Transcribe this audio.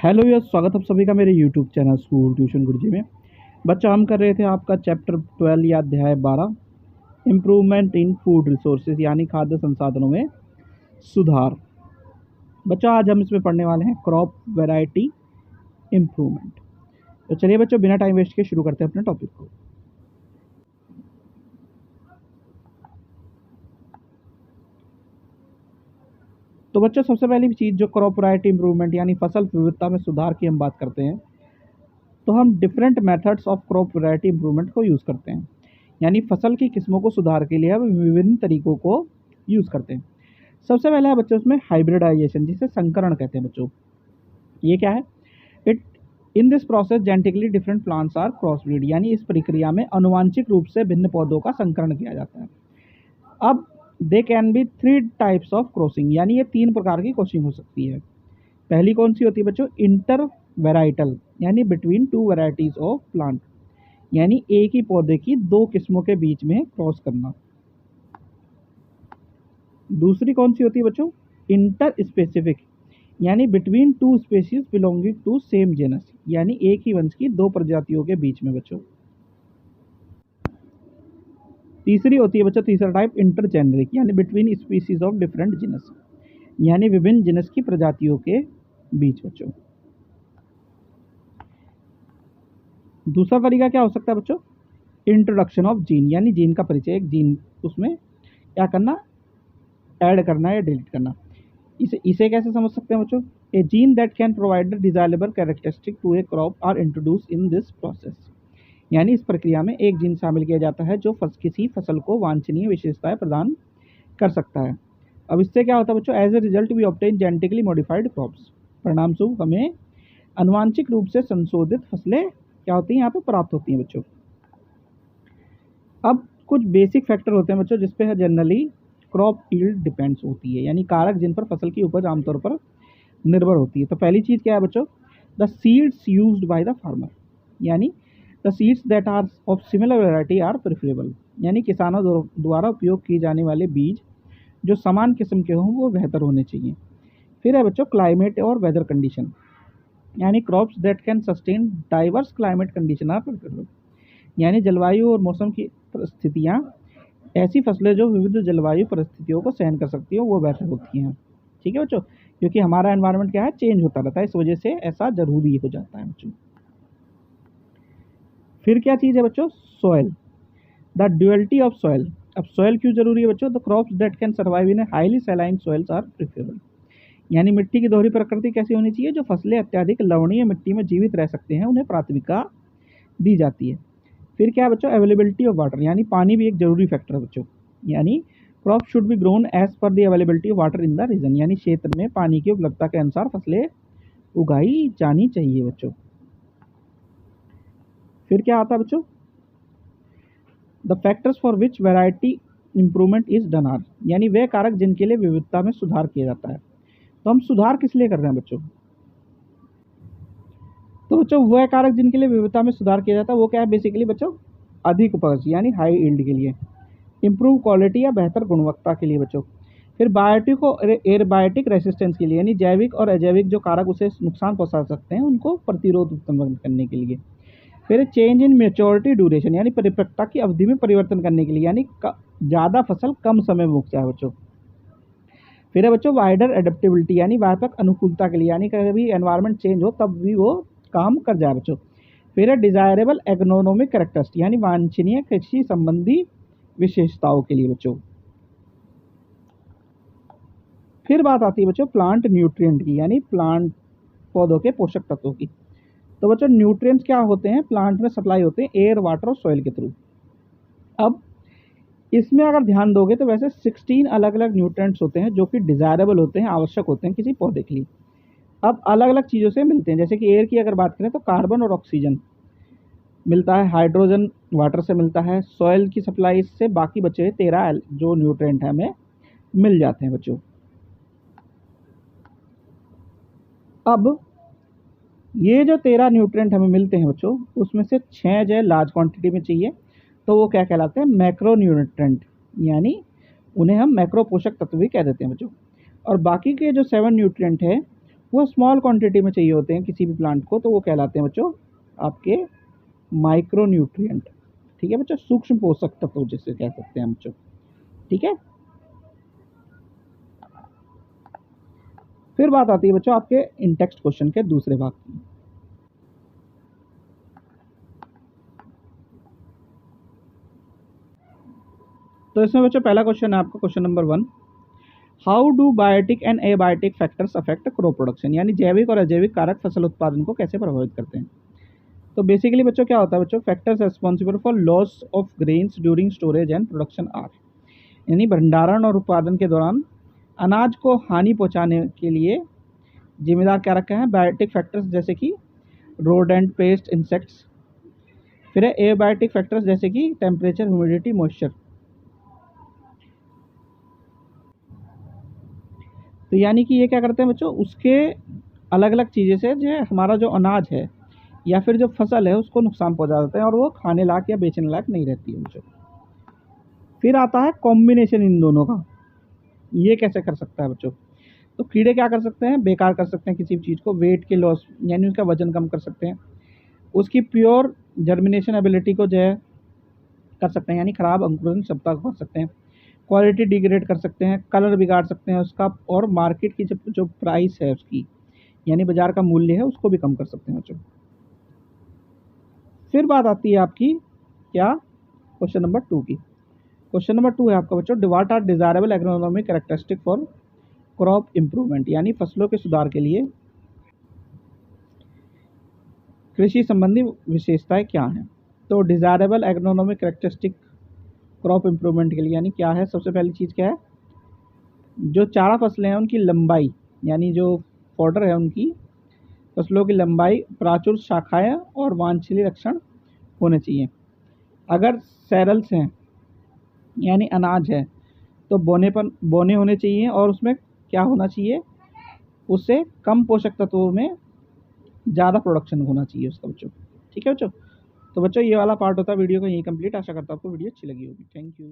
Hello यार, स्वागत है आप सभी का मेरे यूट्यूब चैनल स्कूल ट्यूशन गुरुजी में। बच्चा हम कर रहे थे आपका चैप्टर 12 या अध्याय 12 इम्प्रूवमेंट इन फूड रिसोर्सेज यानी खाद्य संसाधनों में सुधार। बच्चा आज हम इसमें पढ़ने वाले हैं क्रॉप वैरायटी इम्प्रूवमेंट। तो चलिए बच्चों, बिना टाइम वेस्ट के शुरू करते हैं अपने टॉपिक को। तो बच्चों, सबसे पहली चीज़ जो क्रॉप वैरायटी इम्प्रूवमेंट यानी फसल विविधता में सुधार की हम बात करते हैं, तो हम different methods of crop variety improvement को यूज़ करते हैं। यानी फसल की किस्मों को सुधार के लिए हम विभिन्न तरीकों को यूज़ करते हैं। सबसे पहला है बच्चों उसमें हाइब्रिडाइजेशन, जिसे संकरण कहते हैं बच्चों। ये क्या है? It in this process genetically different plants are cross breed, यानी इस प्रक्रिया में अनुवांशिक रूप से भिन्न पौधों का संकरण किया जाता है। अब they can be 3 types of crossing, यानी ये 3 प्रकार की क्रॉसिंग हो सकती है। पहली कौन सी होती है बच्चों? इंटर वेराइटल, यानी बिटवीन 2 वैरायटीज ऑफ प्लांट, यानी एक ही पौधे की 2 किस्मों के बीच में क्रॉस करना। दूसरी कौन सी होती है बच्चों? इंटर स्पेसिफिक, यानी between 2 species belonging to same genus, यानी एक ही वंश की 2 प्रजातियों के बीच में बच्चों। तीसरी होती है बच्चों, तीसरा टाइप इंटर जेनरिक, यानी between species of different genus, यानी विभिन्न जीनस की प्रजातियों के बीच बच्चों। दूसरा तरीका क्या हो सकता है बच्चों? इंट्रोडक्शन ऑफ जीन, यानी जीन का परिचय, एक जीन उसमें क्या करना, ऐड करना या डिलीट करना। इसे इसे कैसे समझ सकते हैं बच्चों? A gene that can provide the desirable characteristic to a crop are introduce in this process, यानी इस प्रक्रिया में एक जीन शामिल किया जाता है जो किसी फसल को वांछनीय विशेषताएं प्रदान कर सकता है। अब इससे क्या होता है बच्चों? As a result we obtain genetically modified crops, परिणाम स्वरूप हमें अनुवांशिक रूप से संशोधित फसलें क्या होती हैं यहाँ पे प्राप्त होती हैं बच्चों। अब कुछ बेसिक फैक्टर होते हैं बच्चों जिस पे जनरली क्रॉप यील्ड डिपेंड्स होती है, यानी कारक जिन पर फसल की उपज आमतौर पर निर्भर होती है। तो पहली चीज़ क्या है बच्चों? The seeds used by the farmer, यानी the seeds that are of similar variety are preferable, यानी किसानों द्वारा उपयोग किए जाने वाले बीज जो समान किस्म के हों वो बेहतर होने चाहिए। फिर है बच्चों क्लाइमेट और वेदर कंडीशन, यानी crops that can sustain diverse climate condition are preferable, यानी जलवायु और मौसम की परिस्थितियाँ, ऐसी फसलें जो विविध जलवायु परिस्थितियों को सहन कर सकती हो वो बेहतर होती हैं। ठीक है बच्चों, क्योंकि हमारा एनवायरनमेंट क्या है, चेंज होता रहता है, इस वजह से ऐसा जरूरी हो जाता है बच्चों। फिर क्या चीज़ है बच्चों? Soil, the duality of soil. अब सॉइल क्यों जरूरी है बच्चों? The crops that can survive in a highly saline soils are preferable, यानी मिट्टी की दोहरी प्रकृति कैसी होनी चाहिए? जो फसलें अत्यधिक लवणीय मिट्टी में जीवित रह सकते हैं उन्हें प्राथमिकता दी जाती है। फिर क्या है बच्चों? अवेलेबिलिटी ऑफ वाटर, यानी पानी भी एक जरूरी फैक्टर है बच्चों, यानी crop should be grown as per the availability of water in the region, यानी क्षेत्र में पानी की उपलब्धता के अनुसार फसलें उगाई जानी चाहिए बच्चों। फिर क्या आता है बच्चों? The factors for which variety improvement is done are, यानी वे कारक जिनके लिए विविधता में सुधार किया जाता है। तो हम सुधार किस लिए कर रहे हैं बच्चों? तो बच्चों वह कारक जिनके लिए विविधता में सुधार किया जाता है वो क्या है बेसिकली बच्चों? अधिक उपज, यानी हाई यील्ड के लिए, इम्प्रूव क्वालिटी या बेहतर गुणवत्ता के लिए बच्चों। फिर बायोटिक और एयरबायोटिक रेसिस्टेंस के लिए, यानी जैविक और अजैविक जो कारक उसे नुकसान पहुंचा सकते हैं उनको प्रतिरोध उत्पन्न करने के लिए। फिर चेंज इन मेच्योरिटी ड्यूरेशन, यानी परिपक्वता की अवधि में परिवर्तन करने के लिए, यानी ज़्यादा फसल कम समय में उगता है बच्चों। फिर है बच्चों वाइडर एडेप्टेबिलिटी, यानी व्यापक अनुकूलता के लिए, यानी कभी एनवायरनमेंट चेंज हो तब भी वो काम कर जाए बच्चों। फिर है डिजायरेबल एग्नोनोमिक कैरेक्टरिस्टिक, यानी वांछनीय कृषि संबंधी विशेषताओं के लिए बच्चों। फिर बात आती है बच्चों प्लांट न्यूट्रिएंट की, यानी प्लांट पौधों के पोषक तत्वों की। तो बच्चों न्यूट्रिएंट्स क्या होते हैं? प्लांट में सप्लाई होते हैं एयर, वाटर और सॉइल के थ्रू। अब इसमें अगर ध्यान दोगे तो वैसे 16 अलग अलग न्यूट्रिएंट्स होते हैं जो कि डिजायरेबल होते हैं, आवश्यक होते हैं किसी पौधे के लिए। अब अलग अलग चीज़ों से मिलते हैं, जैसे कि एयर की अगर बात करें तो कार्बन और ऑक्सीजन मिलता है, हाइड्रोजन वाटर से मिलता है, सॉइल की सप्लाई से बाकी बचे हुए 13 जो न्यूट्रिएंट हैं हमें मिल जाते हैं बच्चों। अब ये जो 13 न्यूट्रिएंट हमें मिलते हैं बच्चों उसमें से 6 जो है लार्ज क्वांटिटी में चाहिए, तो वो क्या कहलाते हैं? मैक्रो न्यूट्रिएंट, यानी उन्हें हम मैक्रो पोषक तत्व भी कह देते हैं बच्चों। और बाकी के जो 7 न्यूट्रिएंट है वो स्मॉल क्वांटिटी में चाहिए होते हैं किसी भी प्लांट को, तो वो कहलाते हैं बच्चों आपके माइक्रो न्यूट्रिएंट। ठीक है बच्चों, सूक्ष्म पोषक तत्व जिसे कह सकते हैं बच्चों। ठीक है, फिर बात आती है बच्चों आपके इन टेक्स्ट क्वेश्चन के दूसरे भाग की। तो इसमें बच्चों पहला क्वेश्चन है आपका question number 1, how do biotic and abiotic factors affect crop production, यानी जैविक और अजैविक कारक फसल उत्पादन को कैसे प्रभावित करते हैं। तो बेसिकली बच्चों क्या होता है बच्चों, factors responsible for loss of grains during storage and production are, यानी भंडारण और उत्पादन के दौरान अनाज को हानि पहुंचाने के लिए जिम्मेदार क्या रखे हैं, बायोटिक फैक्टर्स जैसे कि रोडेंट, पेस्ट, इंसेक्ट्स। फिर है एबायोटिक फैक्टर्स जैसे कि टेम्परेचर, ह्यूमिडिटी, मॉइस्चर। तो यानी कि ये क्या करते हैं बच्चों, उसके अलग अलग चीज़ें से जो है हमारा जो अनाज है या फिर जो फसल है उसको नुकसान पहुंचा देते हैं और वो खाने लायक या बेचने लायक नहीं रहती है बच्चों। फिर आता है कॉम्बिनेशन इन दोनों का, ये कैसे कर सकता है बच्चों। तो कीड़े क्या कर सकते हैं, बेकार कर सकते हैं किसी भी चीज़ को, वेट के लॉस यानी उसका वजन कम कर सकते हैं, उसकी प्योर जर्मिनेशन एबिलिटी को जो है कर सकते हैं, यानी खराब अंकुरण क्षमता को कर सकते हैं, क्वालिटी डिग्रेड कर सकते हैं, कलर बिगाड़ सकते हैं उसका, और मार्केट की जो प्राइस है उसकी यानी बाजार का मूल्य है उसको भी कम कर सकते हैं बच्चों। फिर बात आती है आपकी क्या, क्वेश्चन नंबर 2 की। क्वेश्चन नंबर 2 है आपका बच्चों, what are desirable agronomic characteristic for crop improvement, यानी फसलों के सुधार के लिए कृषि संबंधी विशेषताएं क्या हैं। तो desirable agronomic characteristic crop improvement के लिए यानी क्या है, सबसे पहली चीज़ क्या है, जो चारा फसलें हैं उनकी लंबाई, यानी जो फॉडर है उनकी फसलों की लंबाई, प्राचुर शाखाएं और वांछनीय लक्षण होने चाहिए। अगर सैरल्स हैं यानी अनाज है तो बोने होने चाहिए और उसमें क्या होना चाहिए, उससे कम पोषक तत्वों में ज़्यादा प्रोडक्शन होना चाहिए उसका बच्चों। ठीक है बच्चों, तो बच्चों ये वाला पार्ट होता है वीडियो का यही कंप्लीट। आशा करता हूँ आपको वीडियो अच्छी लगी होगी। Thank you.